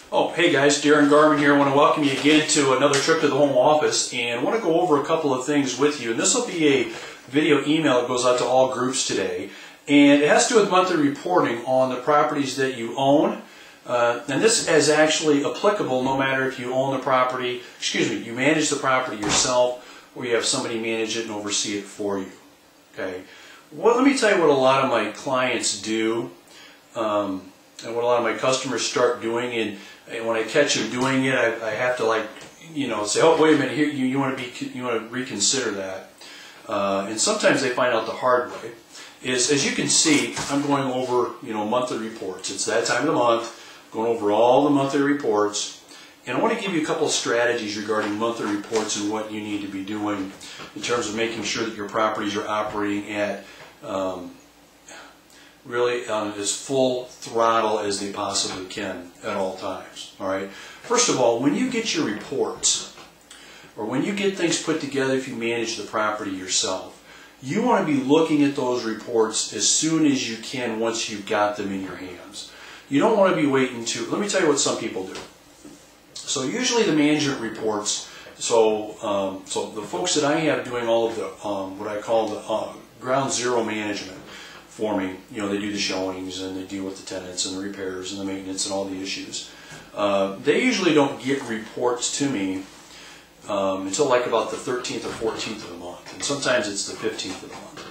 Oh, hey guys, Darin Garman here. I want to welcome you again to another trip to the home office, and I want to go over a couple of things with you. And this will be a video email that goes out to all groups today, and it has to do with monthly reporting on the properties that you own. And this is actually applicable no matter if you own the property, you manage the property yourself, or you have somebody manage it and oversee it for you. Okay. Well, let me tell you what a lot of my clients do, and what a lot of my customers start doing. And when I catch them doing it, I have to say, oh, wait a minute, here you want to reconsider that. And sometimes they find out the hard way. As you can see, I'm going over monthly reports. It's that time of the month, going over all the monthly reports, and I want to give you a couple of strategies regarding monthly reports and what you need to be doing in terms of making sure that your properties are operating at really on as full throttle as they possibly can at all times. All right. First of all, when you get your reports, or when you get things put together, if you manage the property yourself, you want to be looking at those reports as soon as you can once you've got them in your hands. You don't want to be waiting to. Let me tell you what some people do. So usually the management reports. So the folks that I have doing all of the what I call the ground zero management for me, they do the showings and they deal with the tenants and the repairs and the maintenance and all the issues. They usually don't get reports to me until like about the 13th or 14th of the month, and sometimes it's the 15th of the month.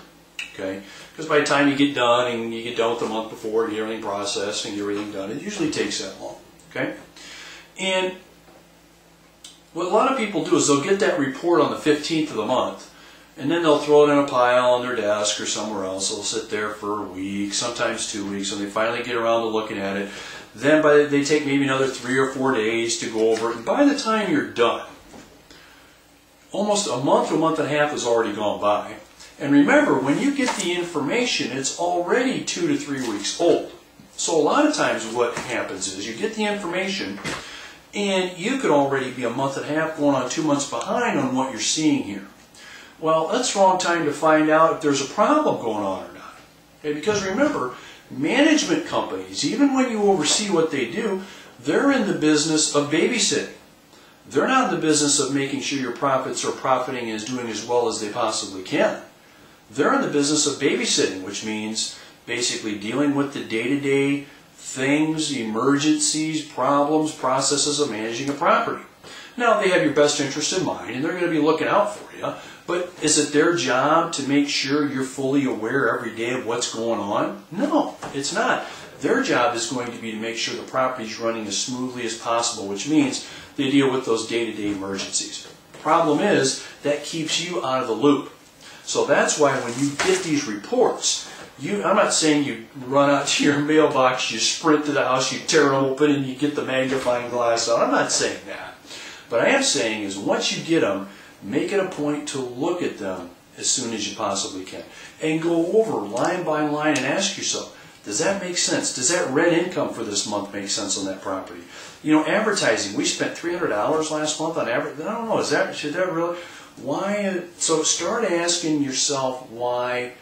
Okay, because by the time you get done and you get done with the month before and get everything processed and get everything done, it usually takes that long. Okay, and what a lot of people do is they'll get that report on the 15th of the month, and then they'll throw it in a pile on their desk or somewhere else. It'll sit there for a week, sometimes 2 weeks, and they finally get around to looking at it. Then they take maybe another 3 or 4 days to go over it, and by the time you're done, almost a month and a half has already gone by. And remember, when you get the information, it's already 2 to 3 weeks old. So a lot of times what happens is you get the information, and you could already be a month and a half, going on 2 months behind on what you're seeing here. Well, that's the wrong time to find out if there's a problem going on or not. Okay, because remember, management companies, even when you oversee what they do, they're in the business of babysitting. They're not in the business of making sure your profits are profiting and doing as well as they possibly can. They're in the business of babysitting, which means basically dealing with the day-to-day things, emergencies, problems, processes of managing a property. Now, they have your best interest in mind, and they're going to be looking out for you, but is it their job to make sure you're fully aware every day of what's going on? No, it's not. Their job is going to be to make sure the property is running as smoothly as possible, which means they deal with those day-to-day emergencies. The problem is that keeps you out of the loop. So that's why when you get these reports, I'm not saying you run out to your mailbox, you sprint to the house, you tear them open, and you get the magnifying glass out. I'm not saying that. But I am saying is once you get them, make it a point to look at them as soon as you possibly can. And go over line by line and ask yourself, does that make sense? Does that rent income for this month make sense on that property? Advertising, we spent $300 last month on advertising. I don't know, should that really? Why? So start asking yourself why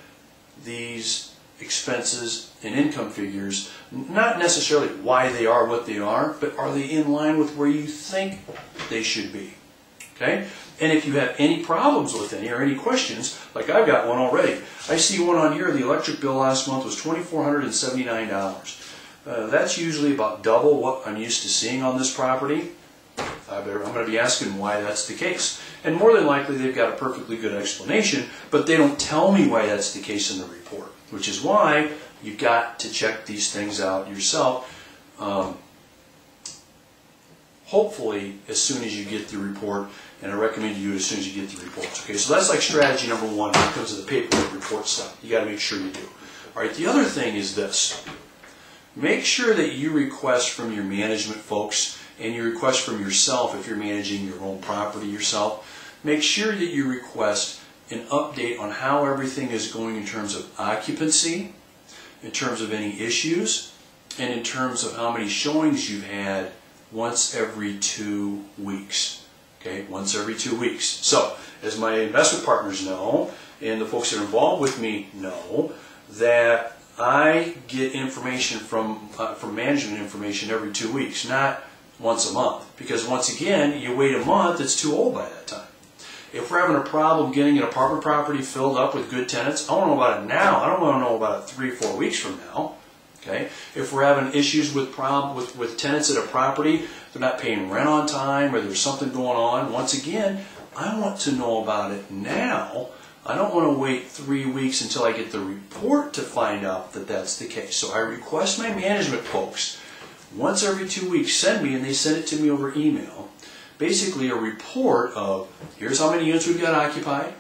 these expenses and income figures, not necessarily why they are what they are, but are they in line with where you think they should be? Okay? And if you have any problems with any or any questions, like I've got one already. I see one on here, the electric bill last month was $2,479. That's usually about double what I'm used to seeing on this property. I'm going to be asking why that's the case. And more than likely they've got a perfectly good explanation, but they don't tell me why that's the case in the report, which is why you've got to check these things out yourself. Hopefully as soon as you get the report, and I recommend you do it as soon as you get the reports. Okay, so that's like strategy number one when it comes to the paperwork report stuff. You got to make sure you do. All right, the other thing is this. Make sure that you request from your management folks and you request from yourself if you're managing your own property yourself. Make sure that you request an update on how everything is going in terms of occupancy, in terms of any issues, and in terms of how many showings you've had once every 2 weeks. Okay, once every 2 weeks. So, as my investment partners know, and the folks that are involved with me know, that I get information from management information every 2 weeks, not once a month. Because once again, you wait a month, it's too old by that time. If we're having a problem getting an apartment property filled up with good tenants, I want to know about it now. I don't want to know about it 3 or 4 weeks from now. Okay? If we're having issues with tenants at a property, they're not paying rent on time, or there's something going on, once again, I want to know about it now. I don't want to wait 3 weeks until I get the report to find out that that's the case. So I request my management folks, once every 2 weeks, send me, and they send it to me over email, basically a report of, here's how many units we've got occupied,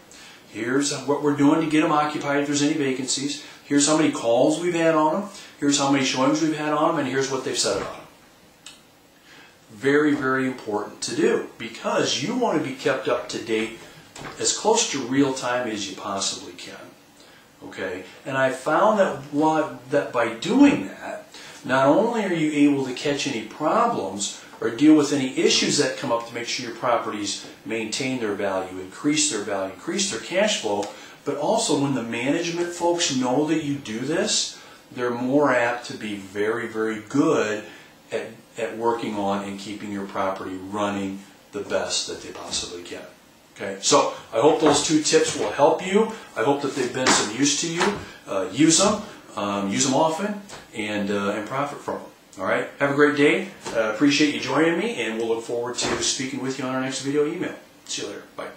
here's what we're doing to get them occupied if there's any vacancies, here's how many calls we've had on them, here's how many showings we've had on them, and here's what they've said about them. Very, very important to do, because you want to be kept up to date as close to real time as you possibly can. Okay? And I found that by doing that, not only are you able to catch any problems or deal with any issues that come up to make sure your properties maintain their value, increase their cash flow, but also when the management folks know that you do this, they're more apt to be very, very good at working on and keeping your property running the best that they possibly can. Okay, so I hope those 2 tips will help you. I hope that they've been some use to you. Use them often, and profit from them. All right, have a great day. Appreciate you joining me, and we'll look forward to speaking with you on our next video email. See you later. Bye.